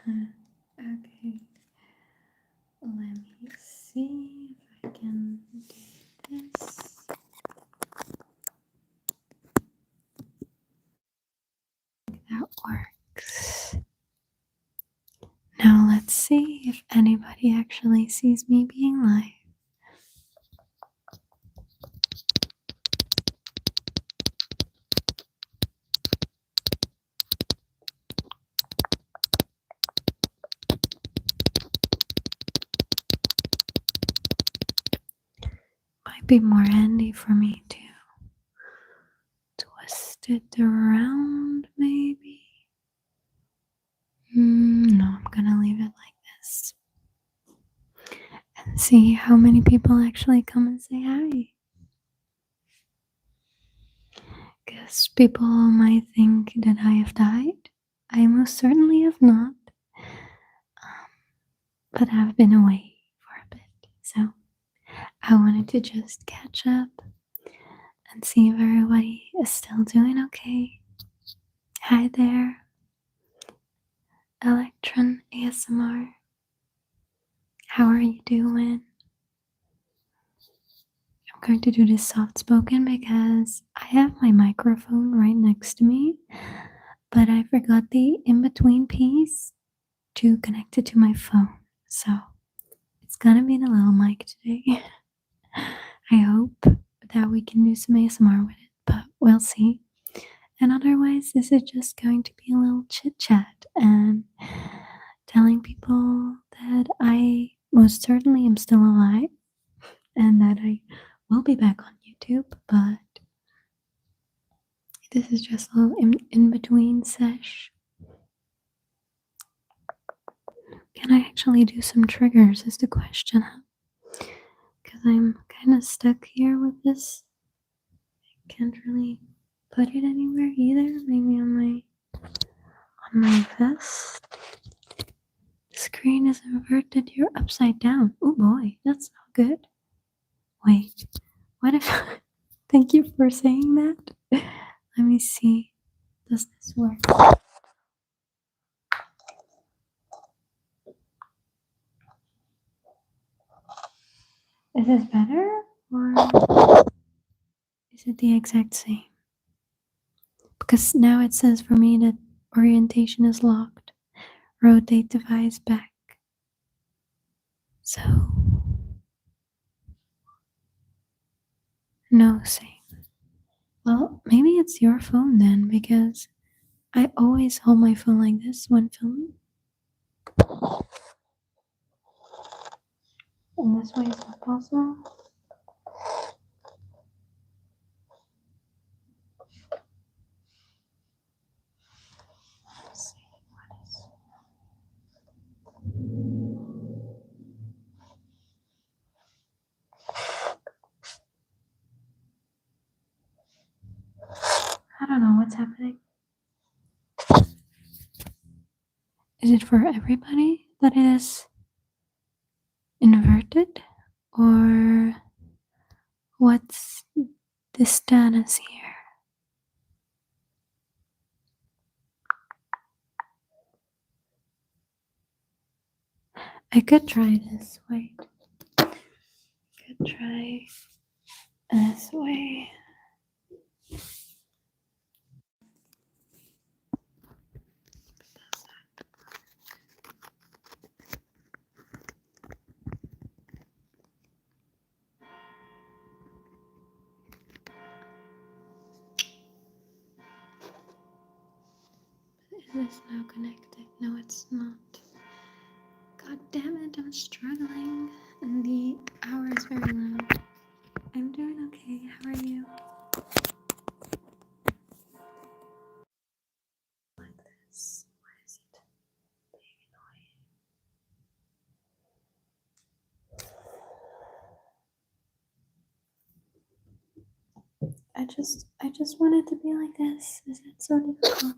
Okay, let me see if I can do this. That works. Now let's see if anybody actually sees me being live. Might be more handy for me to twist it around, maybe. No, I'm gonna leave it like this and see how many people actually come and say hi. Because people might think that I have died. I most certainly have not. But I've been away for a bit, so I wanted to just catch up and see if everybody is still doing okay. Hi there, Electron ASMR. How are you doing? I'm going to do this soft spoken because I have my microphone right next to me, but I forgot the in between piece to connect it to my phone. So it's gonna be the little mic today. I hope that we can do some ASMR with it, but we'll see. And otherwise, this is just going to be a little chit chat and telling people that I most certainly am still alive and that I will be back on YouTube, but this is just a little in between sesh. Can I actually do some triggers? Is the question. Because I'm kind of stuck here with this. I can't really put it anywhere either. Maybe on my vest. Screen is inverted. You're upside down. Oh boy, that's not good. Wait, what if? Thank you for saying that. Let me see. Does this work? Is this better or is it the exact same? Because now it says for me that orientation is locked. Rotate device back. So, no same. Well, maybe it's your phone then, because I always hold my phone like this when filming. And this way is not possible. Let's see what is. I don't know what's happening. Is it for everybody that it is inverted? Or what's the status here? I could try this. Wait. I could try this way. Is this now connected? No, it's not. God damn it, I'm struggling. And the hour is very loud. I'm doing okay. How are you? Like this. Why is it being annoying? I just want it to be like this. Is it so difficult?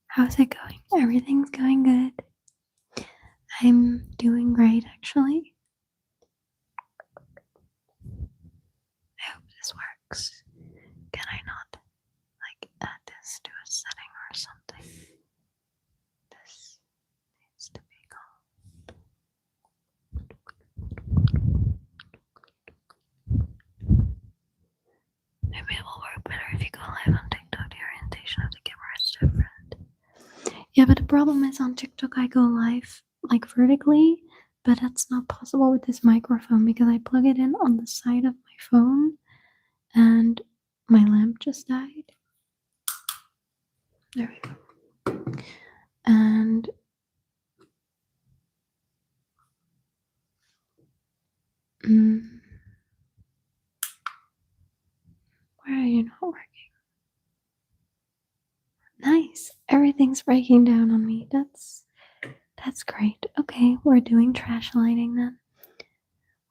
How's it going? Everything's going good. I'm doing great actually. I hope this works. Can I not like add this to a setting or something? This. Yeah, but the problem is on TikTok I go live like vertically, but that's not possible with this microphone because I plug it in on the side of my phone and my lamp just died. There we go. And mm, why are you not working? Nice. Everything's breaking down on me. That's great. Okay, we're doing trash lighting then.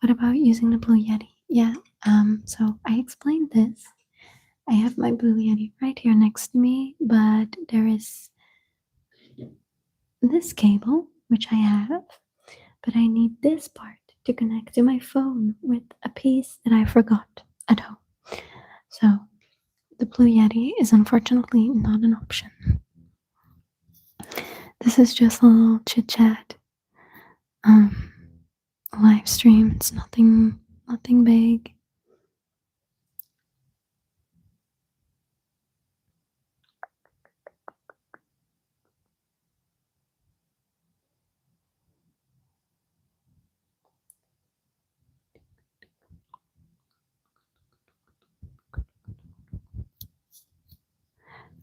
What about using the Blue Yeti? Yeah, so I explained this. I have my Blue Yeti right here next to me, but there is this cable, which I have, but I need this part to connect to my phone with a piece that I forgot at home. So the Blue Yeti is unfortunately not an option. This is just a little chit chat. Live stream. It's nothing big.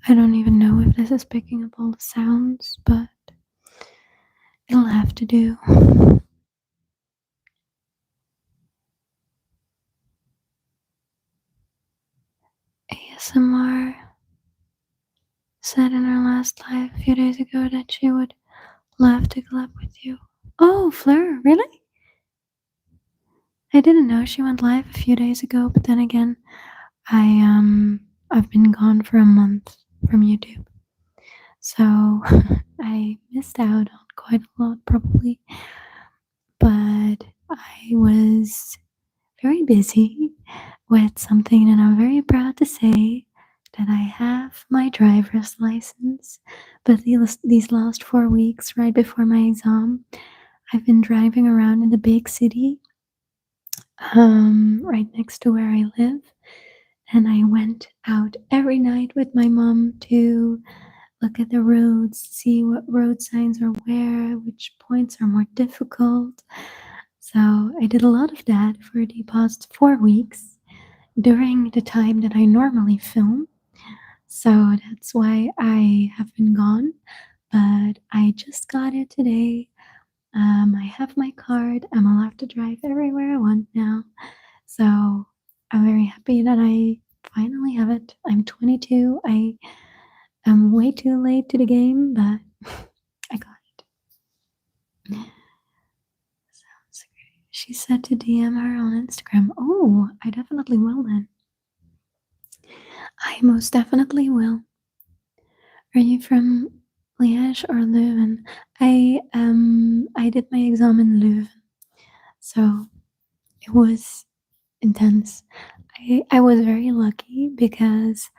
I don't even know if this is picking up all the sounds, but it'll have to do. ASMR said in her last live a few days ago that she would love to collab with you. Oh, Fleur, really? I didn't know she went live a few days ago, but then again, I've been gone for a month from YouTube. So I missed out on quite a lot probably. But I was very busy with something that I'm very proud to say that I have my driver's license. But these last 4 weeks, right before my exam, I've been driving around in the big city, right next to where I live. And I went out every night with my mom to look at the roads, see what road signs are where, which points are more difficult. So I did a lot of that for the past 4 weeks during the time that I normally film. So that's why I have been gone. But I just got it today. I have my card. I'm allowed to drive everywhere I want now. So I'm very happy that I finally have it. I'm 22. I am way too late to the game, but I got it. Sounds great. She said to DM her on Instagram. Oh, I definitely will then. I most definitely will. Are you from Liège or Leuven? I did my exam in Leuven, so it was intense. I was very lucky because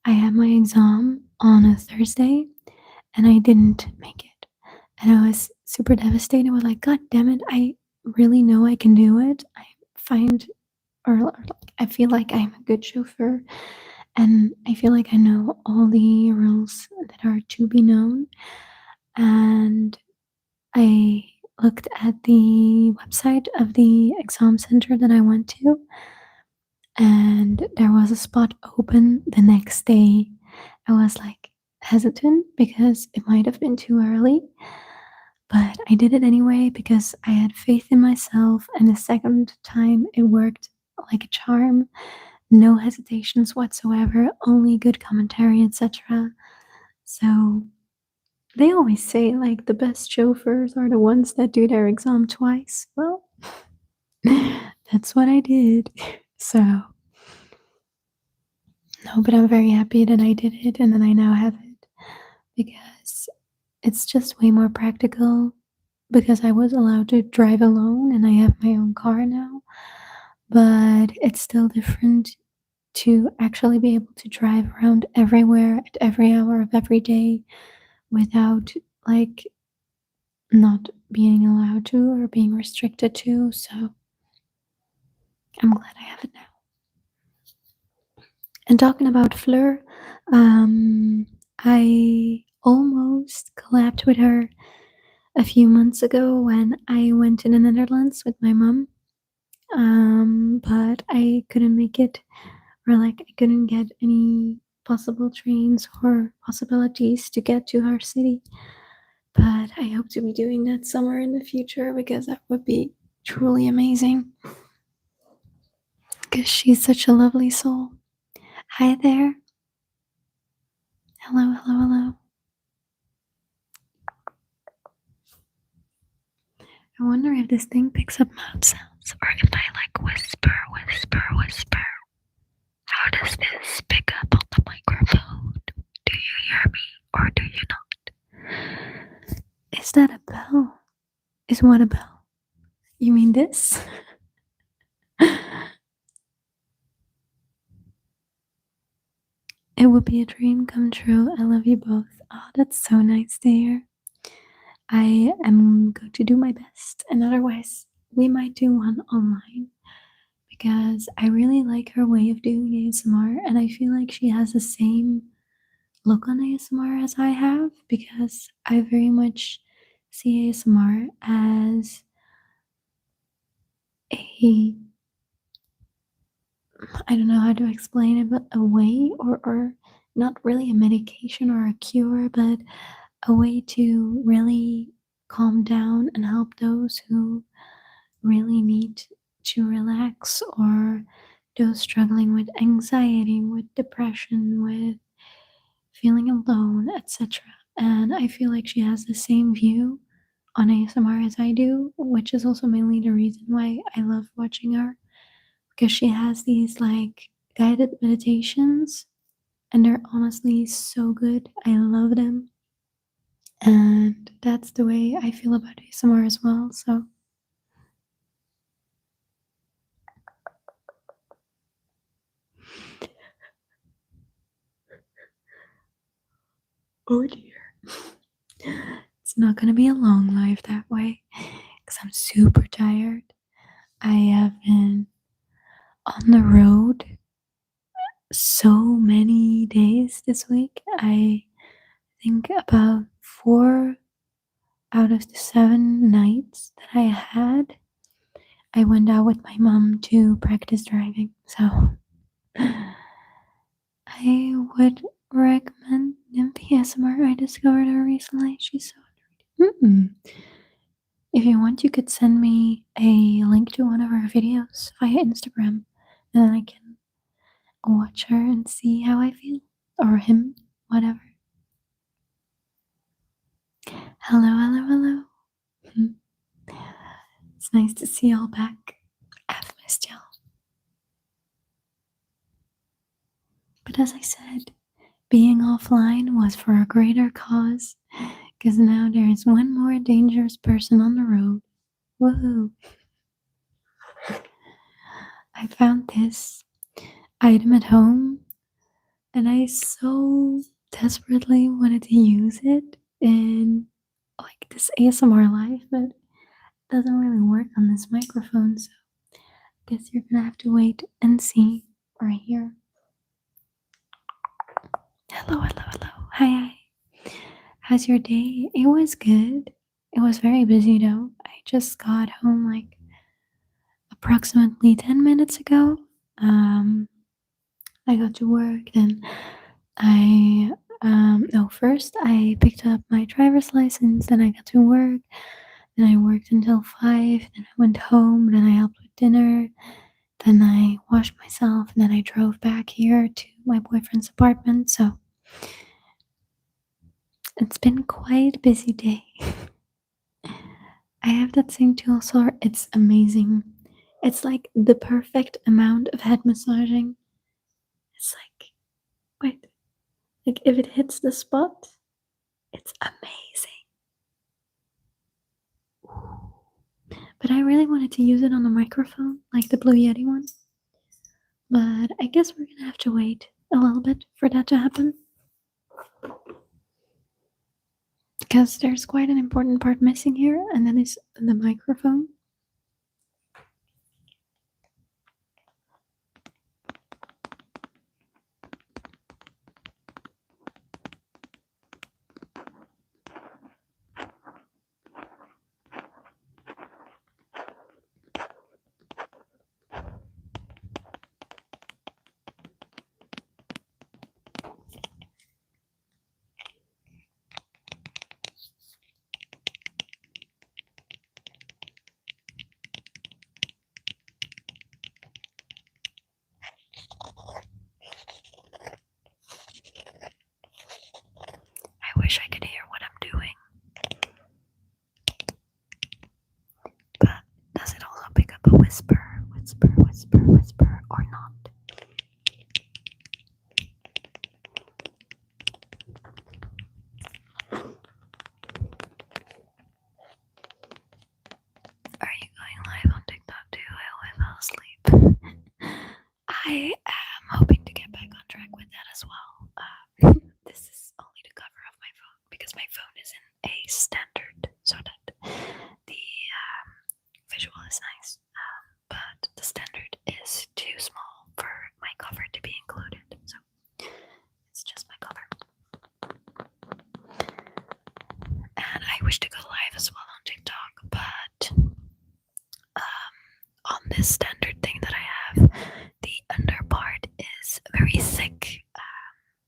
I had my exam on a Thursday and I didn't make it. And I was super devastated. I was like, God damn it, I really know I can do it. I find or I feel like I'm a good chauffeur and I feel like I know all the rules that are to be known. And I looked at the website of the exam center that I went to, and there was a spot open the next day. I was like hesitant because it might have been too early, but I did it anyway because I had faith in myself, and the second time it worked like a charm. No hesitations whatsoever, only good commentary, etc. So they always say like the best chauffeurs are the ones that do their exam twice. Well, that's what I did. So, no, but I'm very happy that I did it and that I now have it because it's just way more practical because I was allowed to drive alone and I have my own car now. But it's still different to actually be able to drive around everywhere at every hour of every day without like not being allowed to or being restricted to. So I'm glad I have it now. And talking about Fleur, I almost collabed with her a few months ago when I went to the Netherlands with my mom. But I couldn't make it, or like I couldn't get any possible trains or possibilities to get to her city. But I hope to be doing that somewhere in the future because that would be truly amazing. Because she's such a lovely soul. Hi there. Hello, hello, hello. I wonder if this thing picks up mouth sounds or if I like whisper, whisper, whisper. How does this pick up on the microphone? Do you hear me or do you not? Is that a bell? Is what a bell? You mean this? It would be a dream come true. I love you both. Oh, that's so nice to hear. I am going to do my best, and otherwise, we might do one online because I really like her way of doing ASMR, and I feel like she has the same look on ASMR as I have because I very much see ASMR as a, I don't know how to explain it, but a way, or not really a medication or a cure, but a way to really calm down and help those who really need to relax, or those struggling with anxiety, with depression, with feeling alone, etc. And I feel like she has the same view on ASMR as I do, which is also mainly the reason why I love watching her, because she has these like guided meditations and they're honestly so good. I love them. And that's the way I feel about ASMR as well. So, oh dear. It's not gonna be a long life that way because I'm super tired. I have been on the road so many days this week. I think about 4 out of the 7 nights that I had, I went out with my mom to practice driving. So I would recommend Nymphy ASMR. I discovered her recently. She's so underrated. If you want, you could send me a link to one of her videos via Instagram, and then I can watch her and see how I feel. Or him, whatever. Hello, hello, hello. It's nice to see y'all back. I've missed y'all. But as I said, being offline was for a greater cause, because now there is one more dangerous person on the road. Woohoo! I found this item at home and I so desperately wanted to use it in like this ASMR live, but it doesn't really work on this microphone, so I guess you're gonna have to wait and see right here. Hello, hello, hello. Hi, hi. How's your day? It was good. It was very busy though. I just got home like approximately 10 minutes ago. I got to work, then I no, first I picked up my driver's license, then I got to work, then I worked until 5, then I went home, then I helped with dinner, then I washed myself, and then I drove back here to my boyfriend's apartment. So it's been quite a busy day. I have that thing too also. It's amazing. It's like the perfect amount of head massaging. It's like, wait, like if it hits the spot, it's amazing. But I really wanted to use it on the microphone, like the Blue Yeti one. But I guess we're gonna have to wait a little bit for that to happen. Because there's quite an important part missing here, and that is the microphone. whisper, whisper, whisper, whisper, or not. Are you going live on TikTok too? I always fell asleep. I am hoping to get back on track with that as well. This is only the cover of my phone because my phone is in a standard, so that the visual is nice, but the standard is too small for my cover to be included, so it's just my cover. And I wish to go live as well on TikTok, but on this standard thing that I have, the under part is very thick,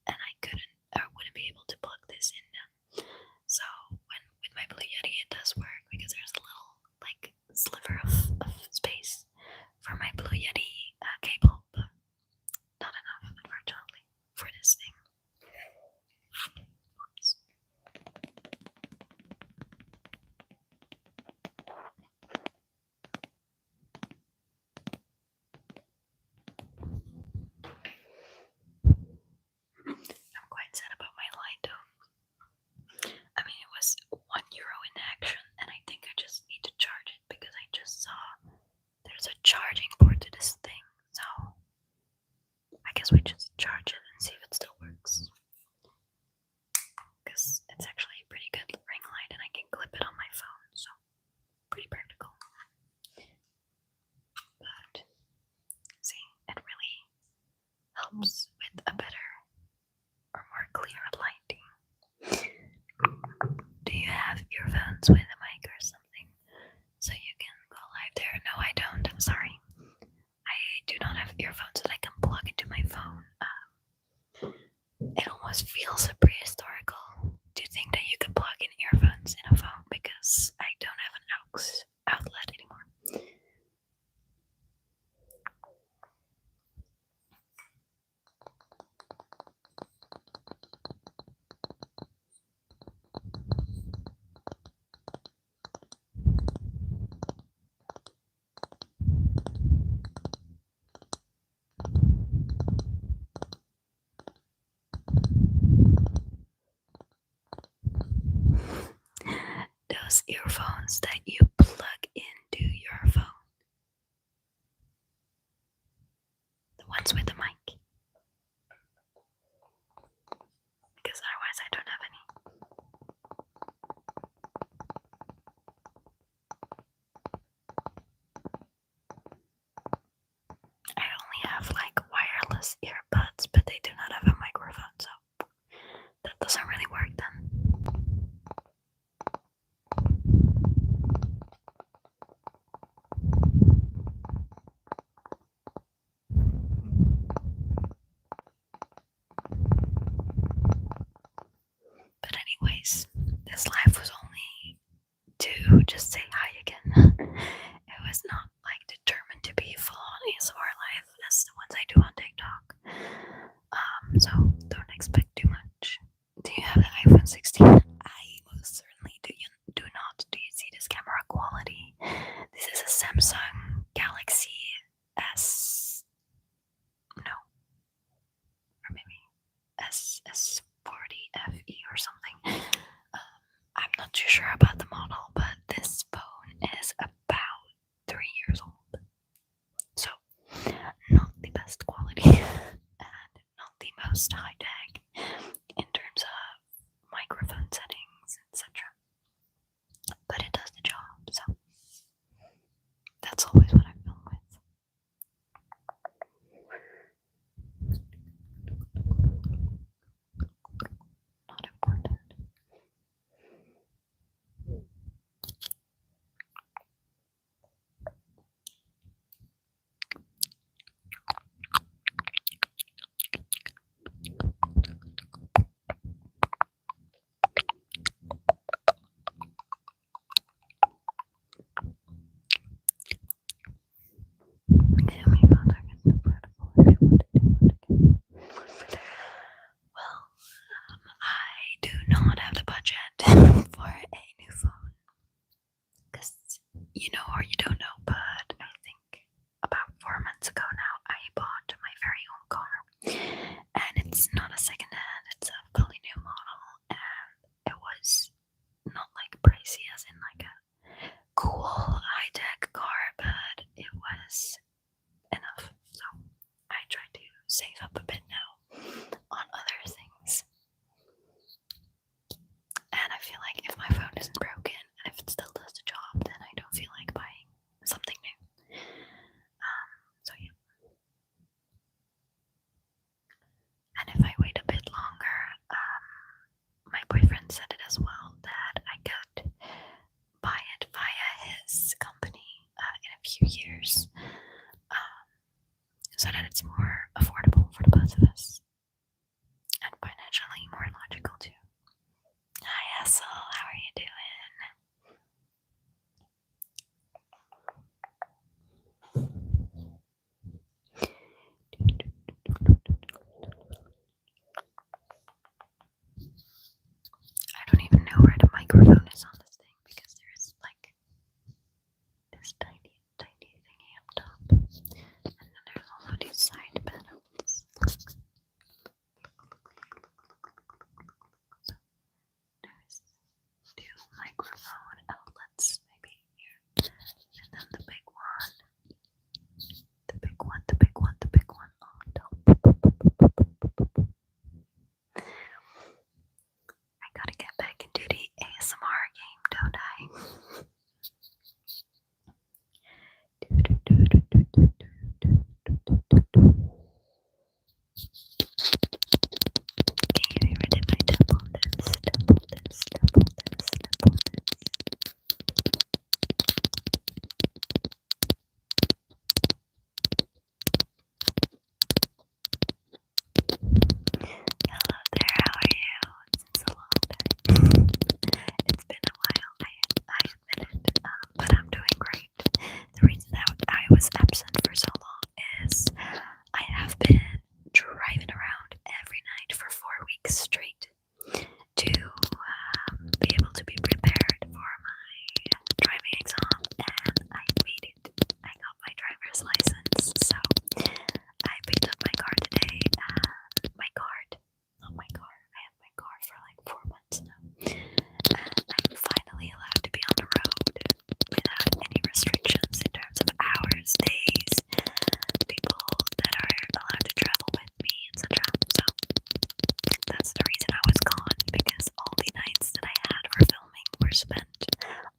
and I wouldn't be able to plug this in now. So with my Blue Yeti, it does work because there's a little like sliver of space for my Blue Yeti cable, but not enough, unfortunately, for this thing. Oops. I'm quite sad about my light though. I mean, it was €1 in action, and I think I just need to charge it because I just saw there's a charging port to this thing, so I guess we just charge it and see if it still works. Because it's actually a pretty good ring light and I can clip it on my phone, so pretty practical. But see, it really helps with a better or more clear lighting. Do you have earphones with a mic or something so you can go live there? No, I don't. I'm sorry. I do not have earphones that I can plug into my phone. It almost feels prehistorical to think that you can plug in earphones in a phone because I don't have an aux outlet anymore. Those earphones that you plug into your phone. The ones with the mic. Because otherwise I don't have any. I only have like wireless earbuds, but they do not have a microphone, so that doesn't really work then. But anyways, this live was only to just say hi again. It was not like determined to be full on ASMR live as the ones I do on TikTok. So don't expect too much. Do you have the iPhone 16? I most certainly do not. Do you see this camera quality? This is a Samsung Galaxy S. No. Or maybe S40 FE or something. I'm not too sure about the model, but this phone is about 3 years old. So, not the best quality and not the most high tech in terms of microphone settings, etc. But it does the job, so that's always what I film with. Not important.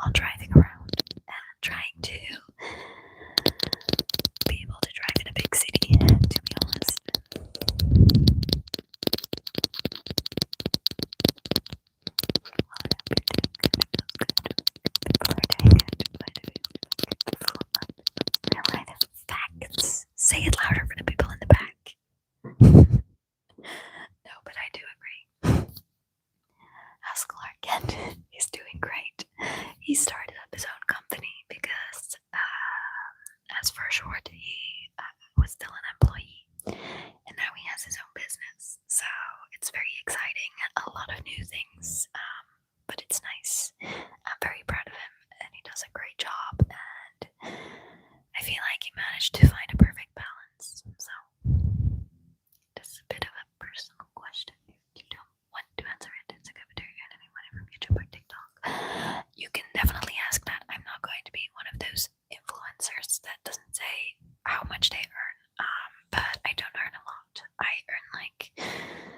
while driving around and trying to be able to drive in a big city, to be honest. Why the facts? Say it louder for the people in the back. No, but I do agree. How's Clark Kent? He's doing great. He started up his own company because, as for short, he was still an employee, and now he has his own business. So it's very exciting. A lot of new things, but it's nice. I'm very proud of him, and he does a great job. And I feel like he managed to find a perfect balance. So that's a bit of a personal question. If you don't want to answer it, it's okay. But you're anyone from YouTube or TikTok, you can definitely ask that. I'm not going to be one of those influencers that doesn't say how much they earn. But I don't earn a lot. I earn like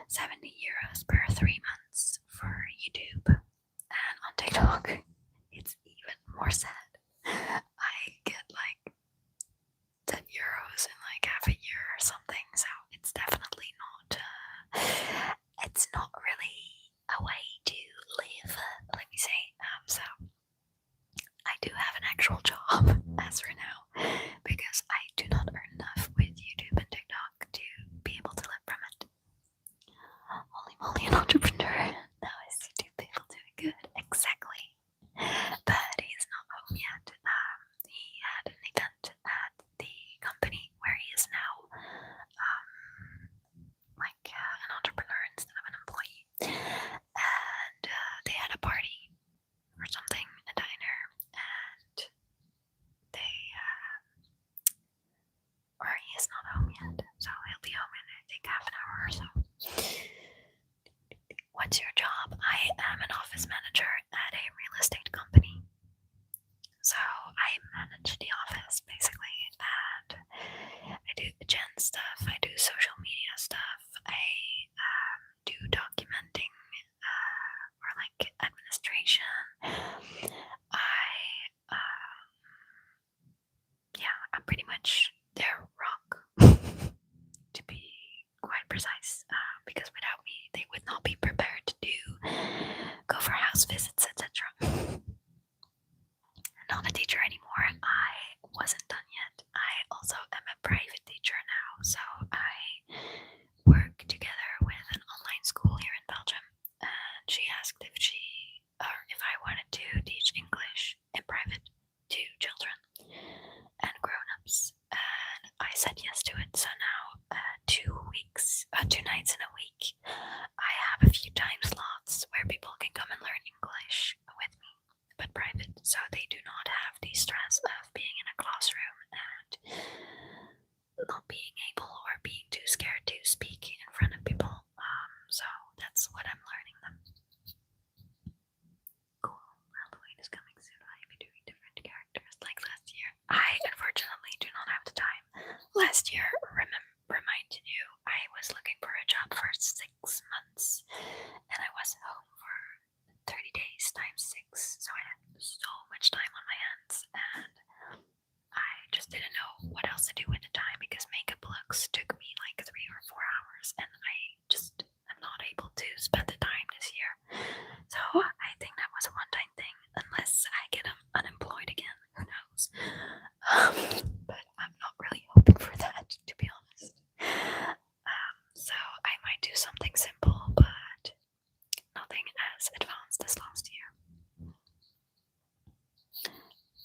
70 euros per 3 months for YouTube, and on TikTok, it's even more sad. I get like 10 euros in like half a year or something, so it's definitely not, it's not really a way to live, let me say. So I do have an actual job as for now, because I do not earn enough with YouTube and TikTok to be able to live from it. Holy moly, an entrepreneur. Now I see two people doing good. Exactly. But he's not home yet. He had an event at the company where he is now, like an entrepreneur instead of an employee. And they had a party or something, a diner, and they, or he is not home yet, so he'll be home in I think half an hour or so. What's your job? I am an office manager at a real estate company. So I manage the office basically, and I do agenda stuff, I do social media stuff, I do documenting or like administration. I'm pretty much their rock, to be quite precise, because without me they would not be prepared to go for house visits, etc. Not a teacher anymore. I wasn't done yet. I also am a private teacher now, so I work together with an online school here in Belgium, and she asked if I wanted to teach English in private to children and grown-ups, and I said yes to it. So now 2 nights in a week, I have a few time slots where people can come and learn English with me, but private, so they do not have the stress of being in a classroom and not being able or being too scared to speak in front of people. So that's what I'm learning them. Cool. Halloween is coming soon. I'll be doing different characters like last year. I unfortunately do not have the time. Last year, reminded you, I was looking for a job for 6 months, and I was home for 30 days times 6, so I had so much time on my hands, and I just didn't know what else to do with the time, because makeup looks took me like 3 or 4 hours, and I just am not able to spend the time this year. So I think that was a one-time thing, unless I get unemployed again. Who knows? But I'm not really hoping for that, to be honest. So I might do something simple, but nothing as advanced as last year.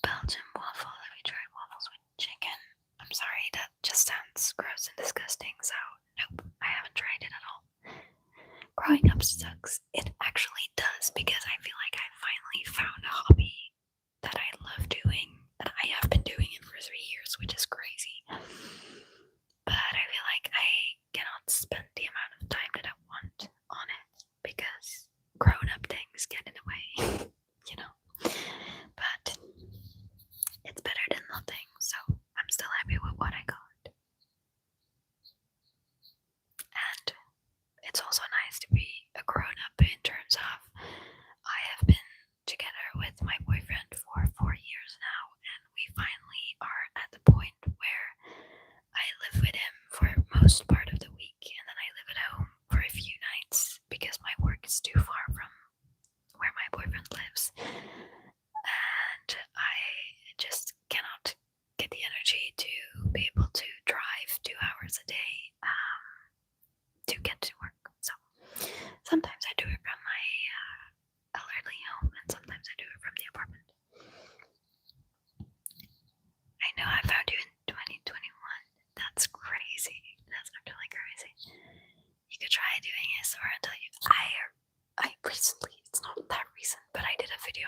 Belgian waffle. Have you tried waffles with chicken? I'm sorry, that just sounds gross and disgusting, so nope, I haven't tried it at all. Growing up sucks. It actually does, because I feel like I finally found a hobby that I love doing, and I have been doing it for 3 years, which is crazy. But I feel like I cannot spend the amount of time that I want on it, because grown-up things get in the way, you know. But it's better than nothing, so I'm still happy with what I got. And it's also nice to be a grown-up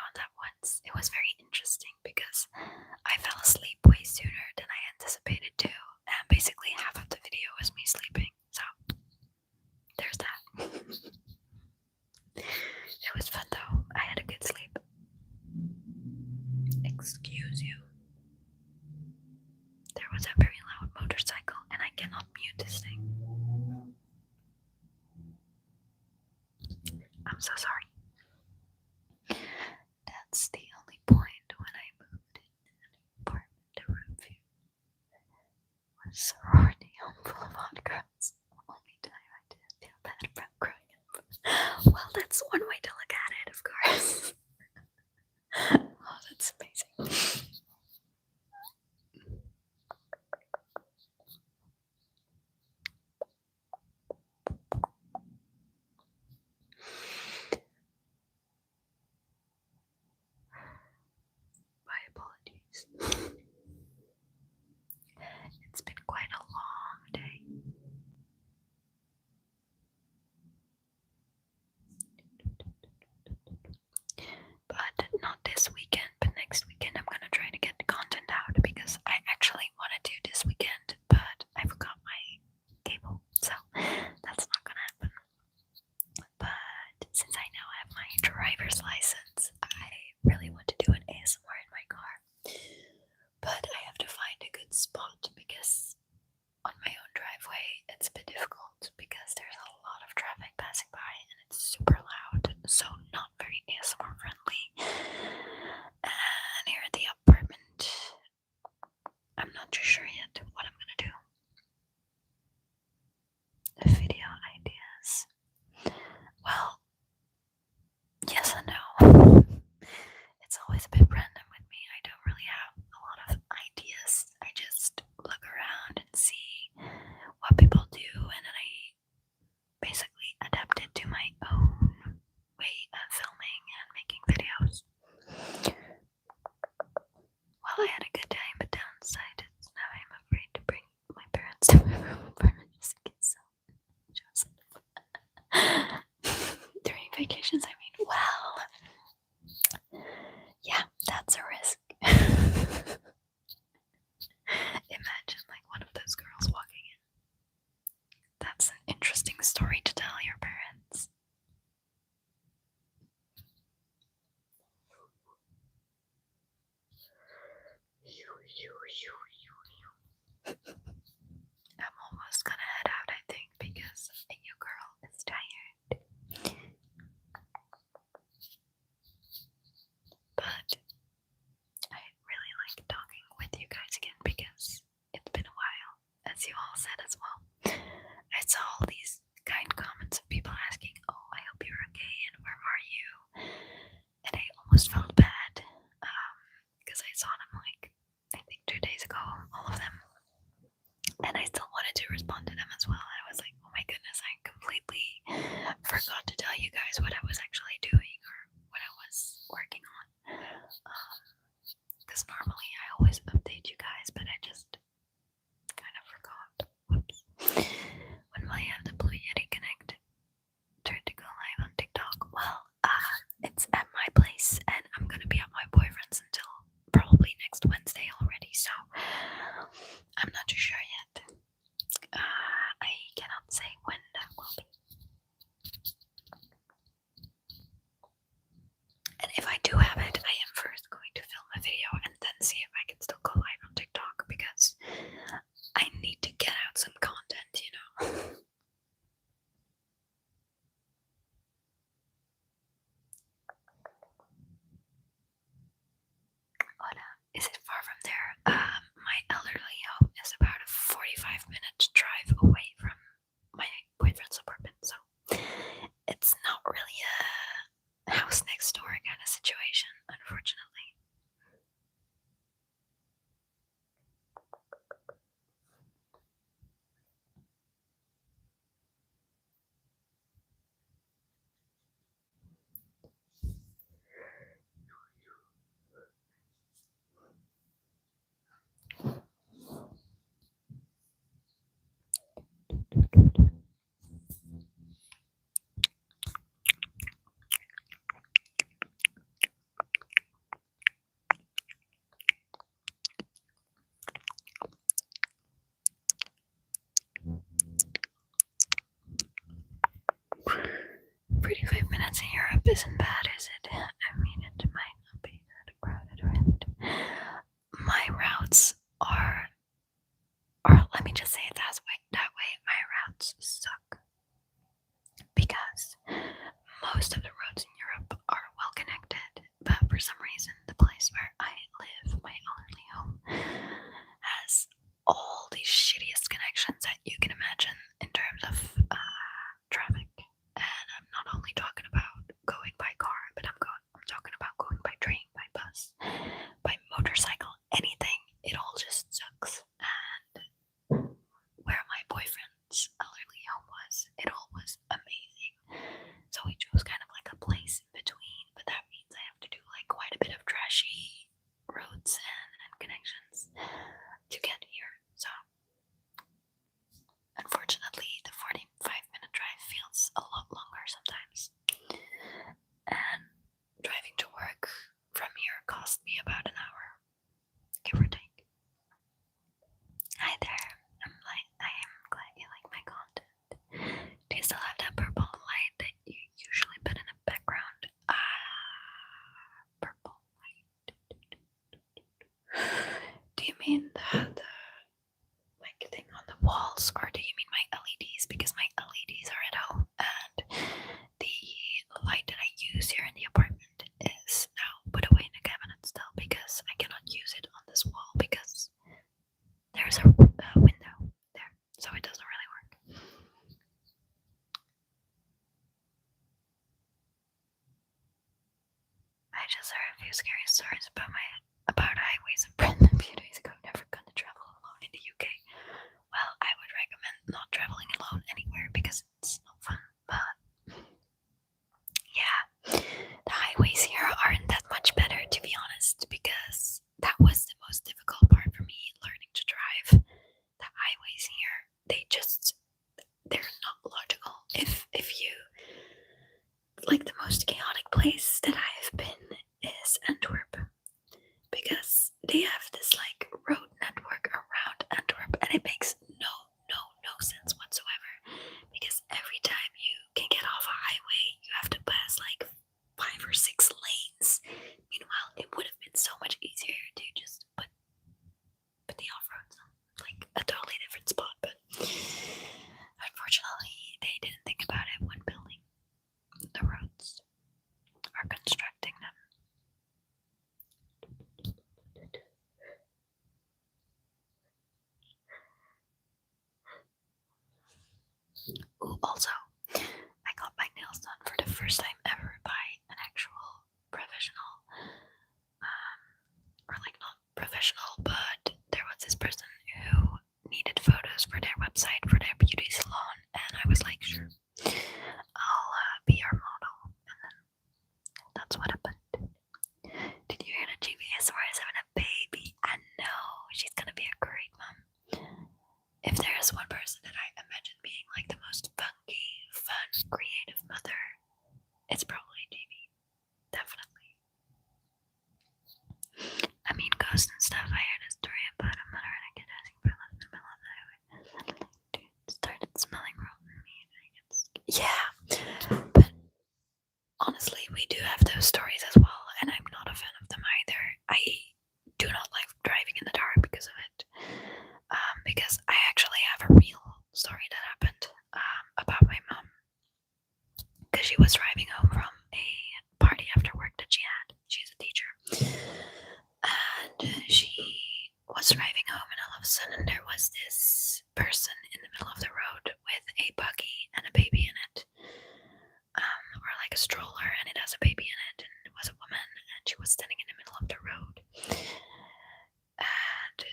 on that once. It was very interesting because I fell asleep way sooner than I anticipated to, and basically half of the video was me sleeping. So there's that. It was fun though. I had a good sleep. Excuse you. There was a very loud motorcycle, and I cannot mute this thing. I'm so sorry. That's the only point when I moved in an apartment to Roomview. Was a sorority home full of hot girls. Only time I didn't feel bad about growing up. Well, that's one way to look at it, of course. Oh, that's amazing. My apologies. It's been quite a long day. But not this weekend, but next weekend I'm gonna try to get the content out because I actually want to do this weekend, but I forgot my cable, so that's not gonna happen. But since I now have my driver's license, I really want to do an ASMR in my car. But I have to find a good spot because on my own driveway it's a bit difficult because there's a lot of traffic passing by and it's super loud, so not very ASMR friendly. And here at the apartment, I'm not too sure yet what I'm gonna do. Video ideas. Well, yes and no. It's always a bit random with me. I don't really have a lot of ideas. I just look around and see what people do, and then I basically adapt it to my own way of filming and making videos. Well, I had a good time, but downside is now I'm afraid to bring my parents to my room just in case someone shows up. During vacations, I mean, well, yeah, that's a risk. Imagine like one of those girls walking in. That's an interesting story to tell your parents. I'm almost gonna head out, I think, because your girl is tired. But I really like talking with you guys again because it's been a while, as you all said as well. I saw all these kind comments of people asking, "Oh, I hope you're okay, and where are you?" And I almost felt bad because I saw them like I think 2 days ago, all of them, and I still wanted to respond to them as well. I was like, "Oh my goodness, I completely forgot to tell you guys what I was actually doing or what I was working on." Because normally I always update you guys, but I just kind of forgot. Whoops. When will I have the Blue Yeti Connect turn to go live on TikTok? Well, it's at my place, and I'm gonna be at my boyfriend's until probably next Wednesday already, so I'm not too sure yet. I cannot say when that will be. And if I do have it, I am first going to film a video and then see if I can still go live on TikTok because I need to get out some content, you know. Is it far from there? My elderly home is about a 45-minute drive away from my boyfriend's apartment, so it's not really a house next door kind of situation, unfortunately. isn't bad, is it? I mean, it might not be that crowded, right? My routes are, or let me just say it that way, my routes suck. Because most of the roads in Europe are well connected, but for some reason, the place where I live, my elderly home, has all the shittiest connections that you can imagine in terms of traffic. And I'm not only talking about going by car, but I'm talking about going by train, by bus, by motorcycle, anything. It all just sucks. And where my boyfriend's elderly home was, it all was amazing. So we chose kind of like a place in between, but that means I have to do like quite a bit of trashy roads and connections to get here. So unfortunately, the 45-minute drive feels a lot longer sometimes. And driving to work from here cost me about an hour, give or take. Hi there. I am glad you like my content. Do you still have that purple light that you usually put in the background? Purple light. Do you mean the like thing on the walls, or do you mean my LEDs? Because my LEDs are at home, and the light that I use here in the apartment is now put away in the cabinet still, because I cannot use it on this wall because there's a window there, so it doesn't really work. I just heard a few scary stories about highways in Britain a few days ago. Never gonna travel alone in the UK. Well, I would recommend not traveling alone anywhere because it's not fun. But yeah, the highways here aren't that much better, to be honest, because that was the most difficult part for me learning to drive. The highways here, they're not logical. If you like, the most chaotic place that I have been is Antwerp, because they have this like road network around Antwerp, and it makes no sense whatsoever, because every time you can get off a highway you have to pass like 5 or 6 lanes. Meanwhile, it would have been so much easier to just put the off-roads on like a totally different spot, but unfortunately they didn't think about it when building the roads or constructing them. Ooh, also, I got my nails done for the first time ever by an actual professional, or like not professional, but there was this person who needed photos for their website, for their beauty salon, and I was like, sure, I'll be your model, and then that's what happened. Did you hear that GVSR is having a baby? I know, she's gonna be a great mom. If there is one person that I imagine being like the most funky, fun, creative mother, it's probably Jamie. Definitely. I mean, ghosts and stuff. I heard a story about a mother and a kid asking for love in the middle of the highway. Dude started smelling rotten meat. Yeah, but honestly, we do have those stories as well, and I'm not a fan of them either. I do not like driving in the dark because of it. Because I actually have a real story that happened about my mom. Because she was driving home from a party after work that she had. She's a teacher. And she was driving home, and all of a sudden there was this person in the middle of the road with a buggy and a baby in it. Or like a stroller, and it has a baby in it, and it was a woman, and she was standing in the middle of the road. And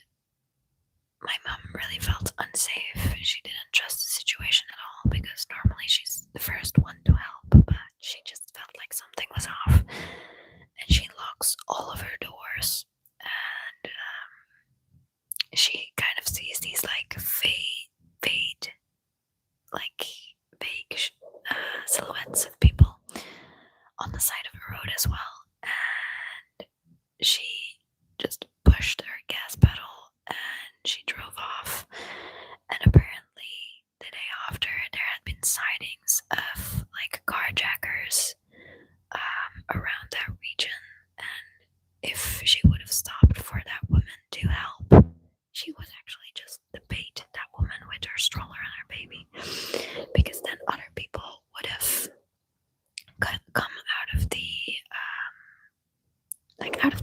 my mom really felt unsafe. She didn't trust the situation at all, because normally she's the first one to help, but she just felt like something was off. And she locks all of her doors, and she kind of sees these like vague silhouettes of people on the side of the road as well. And she just pushed her gas pedal and she drove off. And apparently the day after, there had been sightings of like carjackers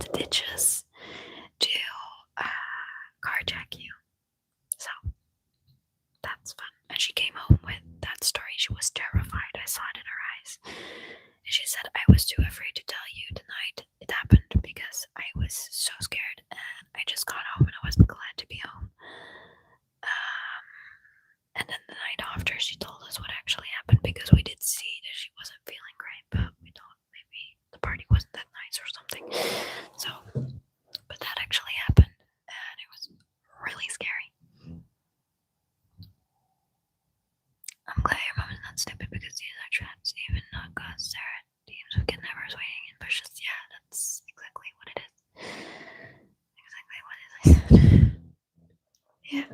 the ditches to carjack you. So that's fun. And she came home with that story. She was terrified. I saw it in her eyes. And she said, I was too afraid to tell you the night it happened because I was so scared. And I just got home and I was glad to be home. And then the night after, she told us what actually happened because we did see that she wasn't feeling great, but we thought maybe the party wasn't that nice or something. So, but that actually happened, and it was really scary. I'm glad your mom is not stupid because these are traps, even not because there are teams of kidnappers waiting in bushes. Yeah, that's exactly what it is. Exactly what it is. Yeah.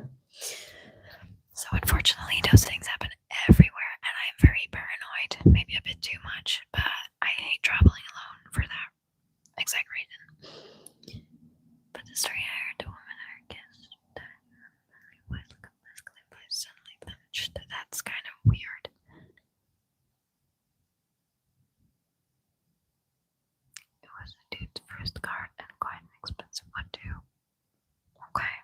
So unfortunately, those things happen everywhere, and I'm very paranoid, maybe a bit too much, but I hate traveling alone for that exact reason. But the story I heard, the woman I heard kissed, suddenly vanished. That's kind of weird. It was a dude's first car and quite an expensive one too. Okay.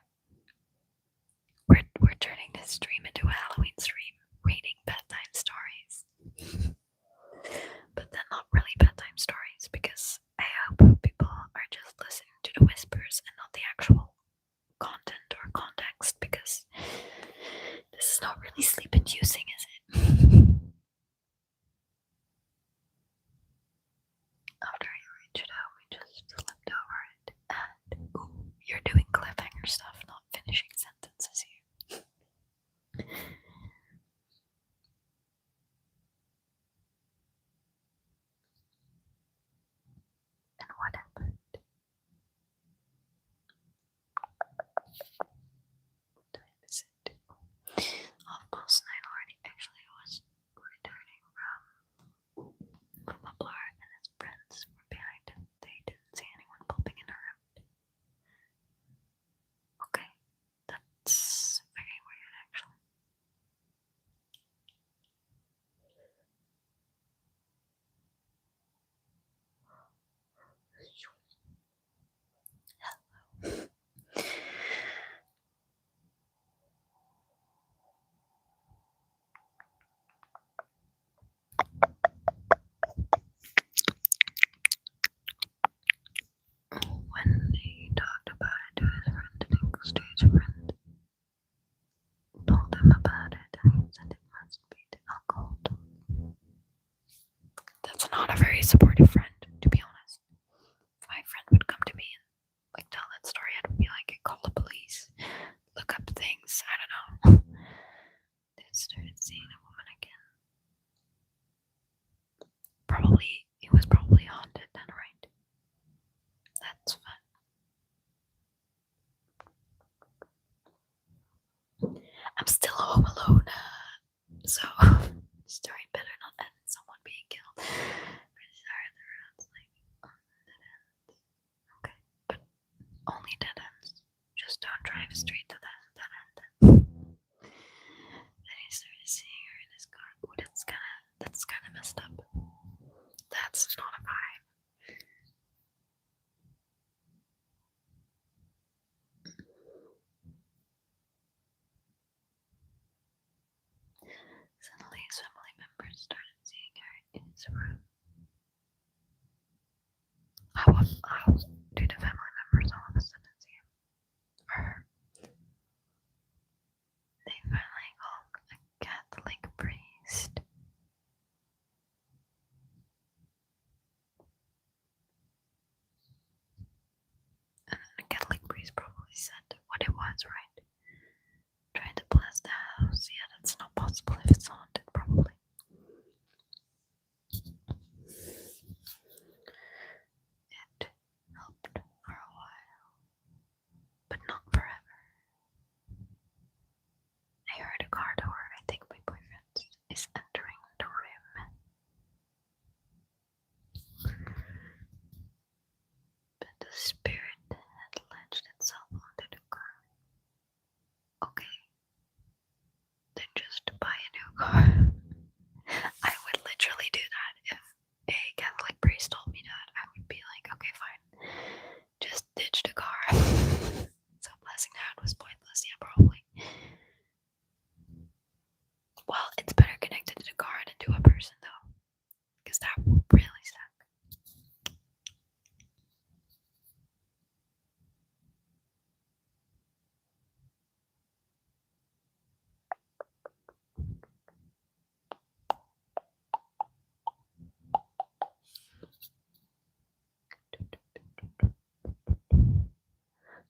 We're turning this stream into a Halloween stream, reading bedtime stories. But then not really bedtime stories because I hope people are just listening to the whispers and not the actual content or context because this is not really sleep inducing, is it? After I reached home, we just flipped over it and ooh, you're doing cliffhanger stuff, not finishing sentences here. And what happened? What time is it? 9:30 already. Actually, I was returning from a bar and his friends were behind him. They didn't see anyone popping in around. Okay, that's very weird actually. Hello. When he talked about it to his friend, the stage friend told him about it and he said it must be the alcohol. That's not a very supportive friend, to be honest. If my friend would come to me and like tell that story, I'd be like, call the police, look up things, I don't know. They started seeing a woman again. Probably, it was probably haunted then, right? That's fun. I'm still home alone, so story better not end in someone being killed. Pretty sorry the roads like dead ends. Okay, but only dead ends. Just don't drive straight to that dead end. Then he started seeing her in his car. Ooh, that's kinda messed up. That's not a vibe. Suddenly his family members started seeing her in his room. How do the family members all of a sudden see him? Or her? They finally called a Catholic priest. And the Catholic priest probably said what it was, right? Trying to bless the house. Yeah, that's not possible if it's haunted, probably. It helped for a while, but not forever. I heard a car door. I think my boyfriend is entering the room. But the spirit had latched itself onto the car.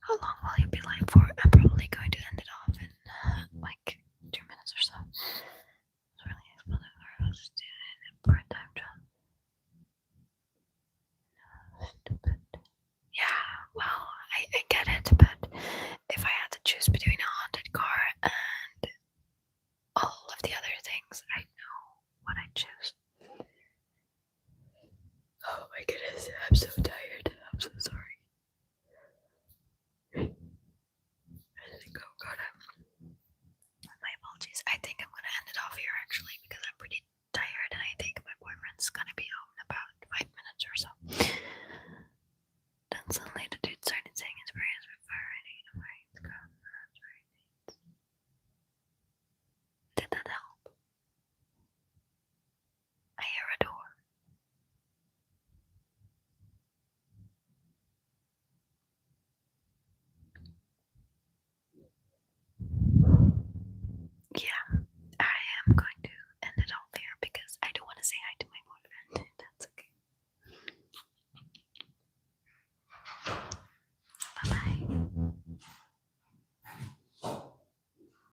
How long will you be live for? I'm probably going to end it